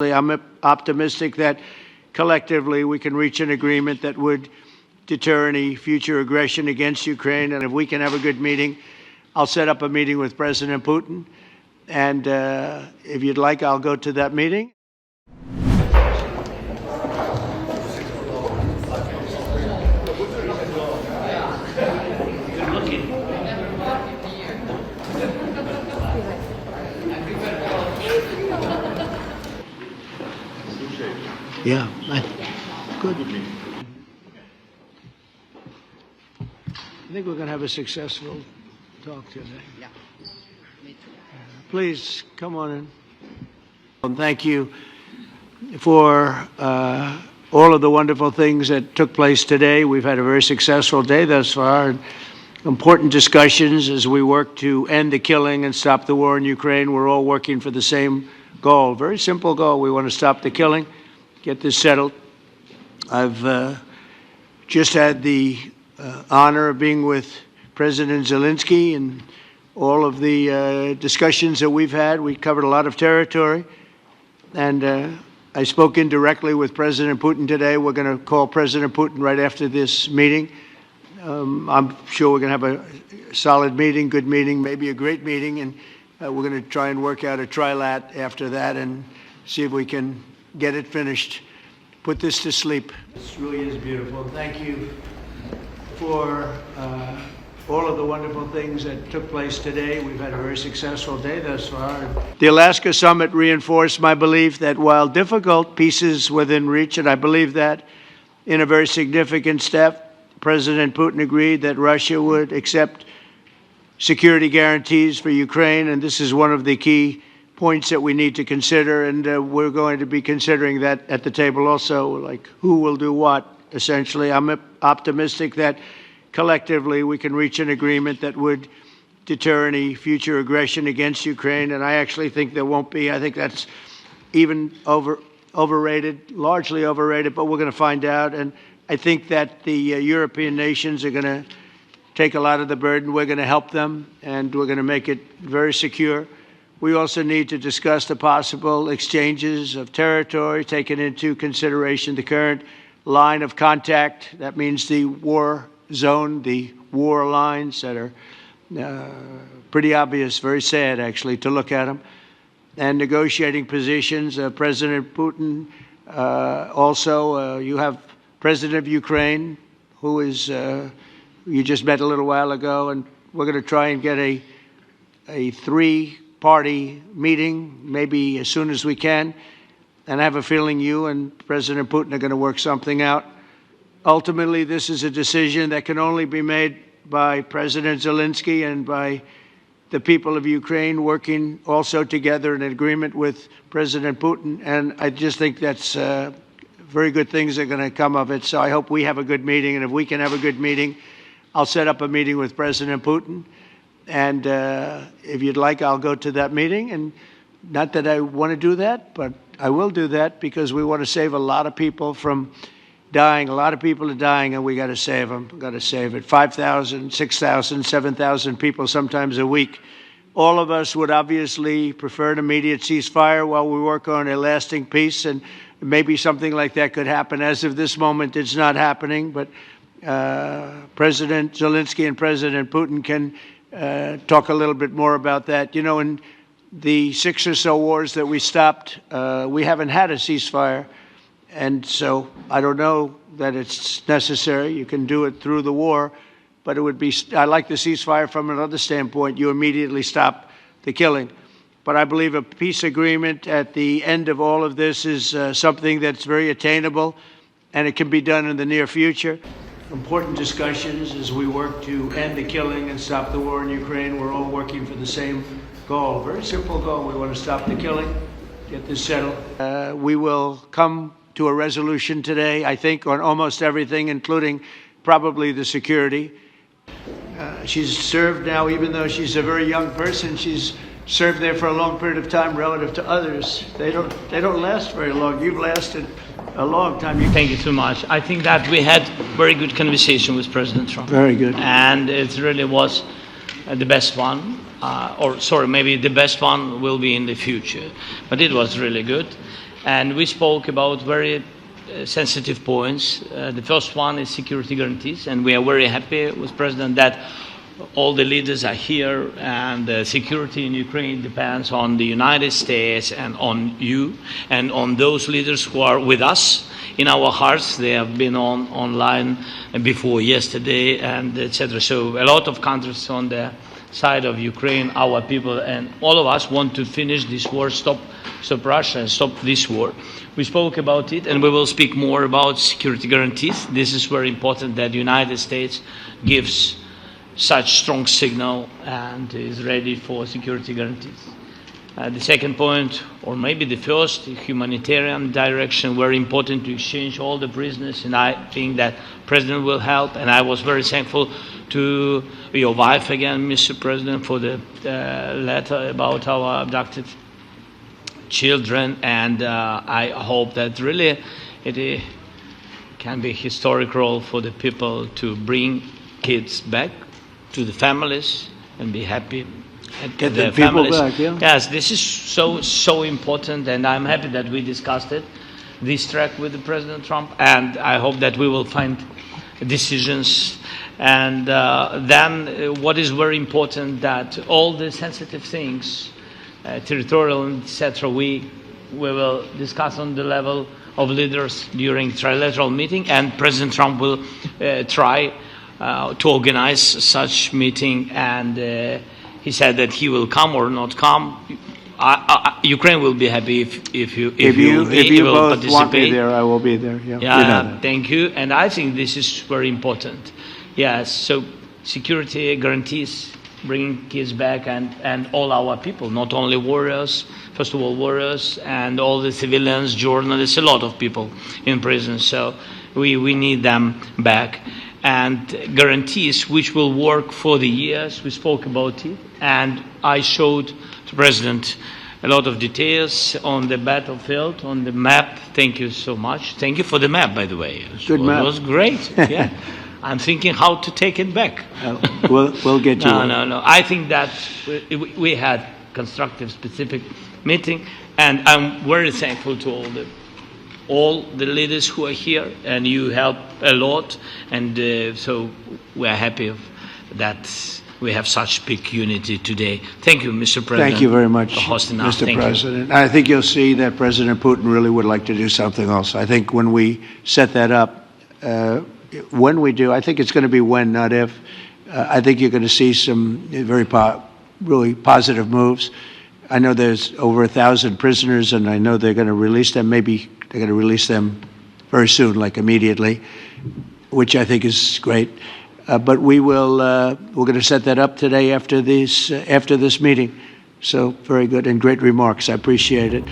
I'm optimistic that collectively we can reach an agreement that would deter any future aggression against Ukraine. And if we can have a good meeting, I'll set up a meeting with President Putin. And if you'd like, I'll go to that meeting. Yeah, good. I think we're going to have a successful talk today. Yeah, me too. Please come on in. Thank you for all of the wonderful things that took place today. We've had a very successful day thus far. And important discussions as we work to end the killing and stop the war in Ukraine. We're all working for the same goal, very simple goal. We want to stop the killing, get this settled. I've just had the honor of being with President Zelensky and all of the discussions that we've had. We covered a lot of territory, and I spoke indirectly with President Putin today. We're going to call President Putin right after this meeting. I'm sure we're going to have a solid meeting, good meeting, maybe a great meeting, and we're going to try and work out a trilat after that and see if we can get it finished, put this to sleep. This really is beautiful. Thank you for all of the wonderful things that took place today. We've had a very successful day thus far. The Alaska summit reinforced my belief that while difficult, peace is within reach, and I believe that in a very significant step, President Putin agreed that Russia would accept security guarantees for Ukraine, and this is one of the key points that we need to consider, and we're going to be considering that at the table also, like who will do what, essentially. I'm optimistic that collectively we can reach an agreement that would deter any future aggression against Ukraine, and I actually think there won't be. I think that's even overrated, largely overrated, but we're going to find out. And I think that the European nations are going to take a lot of the burden. We're going to help them, and we're going to make it very secure. We also need to discuss the possible exchanges of territory, taking into consideration the current line of contact. That means the war zone, the war lines that are pretty obvious, very sad, actually, to look at them. And negotiating positions. President Putin, also, you have President of Ukraine, who is, you just met a little while ago, and we're going to try and get a three-party meeting, maybe as soon as we can. And I have a feeling you and President Putin are going to work something out. Ultimately, this is a decision that can only be made by President Zelensky and by the people of Ukraine working also together in agreement with President Putin. And I just think that's very good things are going to come of it. So I hope we have a good meeting. And if we can have a good meeting, I'll set up a meeting with President Putin. And if you'd like, I'll go to that meeting. And not that I want to do that, but I will do that because we want to save a lot of people from dying. A lot of people are dying, and we got to save them. We've got to save it. 5,000, 6,000, 7,000 people sometimes a week. All of us would obviously prefer an immediate ceasefire while we work on a lasting peace, and maybe something like that could happen. As of this moment, it's not happening, but President Zelensky and President Putin can talk a little bit more about that. You know, in the 6 or so wars that we stopped, we haven't had a ceasefire. And so I don't know that it's necessary. You can do it through the war, but it would be, I like the ceasefire from another standpoint. You immediately stop the killing. But I believe a peace agreement at the end of all of this is something that's very attainable, and it can be done in the near future. Important discussions as we work to end the killing and stop the war in Ukraine. We're all working for the same goal, very simple goal. We want to stop the killing, get this settled. We will come to a resolution today, I think, on almost everything, including probably the security. She's served now, even though she's a very young person, she's served there for a long period of time relative to others. They don't last very long. You've lasted a long time. Thank you so much. I think that we had very good conversation with President Trump. Very good. And it really was the best one. Maybe the best one will be in the future. But it was really good. and we spoke about very sensitive points. The first one is security guarantees, and we are very happy with President that all the leaders are here, and the security in Ukraine depends on the United States and on you and on those leaders who are with us in our hearts. They have been online before yesterday, and etc. So a lot of countries on the side of Ukraine, our people, and all of us want to finish this war, stop Russia and stop this war. We spoke about it, and we will speak more about security guarantees. This is very important that the United States gives such strong signal and is ready for security guarantees. The second point, or maybe the first, humanitarian direction, very important to exchange all the prisoners, and I think that President will help. And I was very thankful to your wife again, Mr. President, for the letter about our abducted children, and I hope that really it can be a historic role for the people to bring kids back to the families and be happy. Get the people back, yeah. Yes, this is so important, and I'm happy that we discussed it, this track with the President Trump, and I hope that we will find decisions. And then what is very important, that all the sensitive things, territorial, etc., we will discuss on the level of leaders during trilateral meeting, and President Trump will try to organize such meeting, and he said that he will come or not come. Ukraine will be happy if you will both want me there, I will be there. Yeah, yeah, you know thank you. And I think this is very important. Yes, so security guarantees, bringing kids back, and all our people, not only warriors, first of all warriors, and all the civilians, journalists, a lot of people in prison. So we need them back. And guarantees which will work for the years. We spoke about it, and I showed the President a lot of details on the battlefield, on the map. Thank you so much. Thank you for the map, by the way. Good map. It was great. Yeah, I'm thinking how to take it back. We'll get you. No. I think that we had constructive, specific meeting, and I'm very thankful to all the leaders who are here, and you help a lot, and so we are happy that we have such big unity today. Thank you, Mr. President. Thank you very much, for hosting us. Mr. President. I think you'll see that President Putin really would like to do something else. I think when we set that up, when we do, I think it's going to be when, not if. I think you're going to see some really positive moves. I know there's over 1,000 prisoners, and I know they're going to release them. Maybe they're going to release them very soon, like immediately, which I think is great. But we're going to set that up today after this meeting. So very good and great remarks. I appreciate it.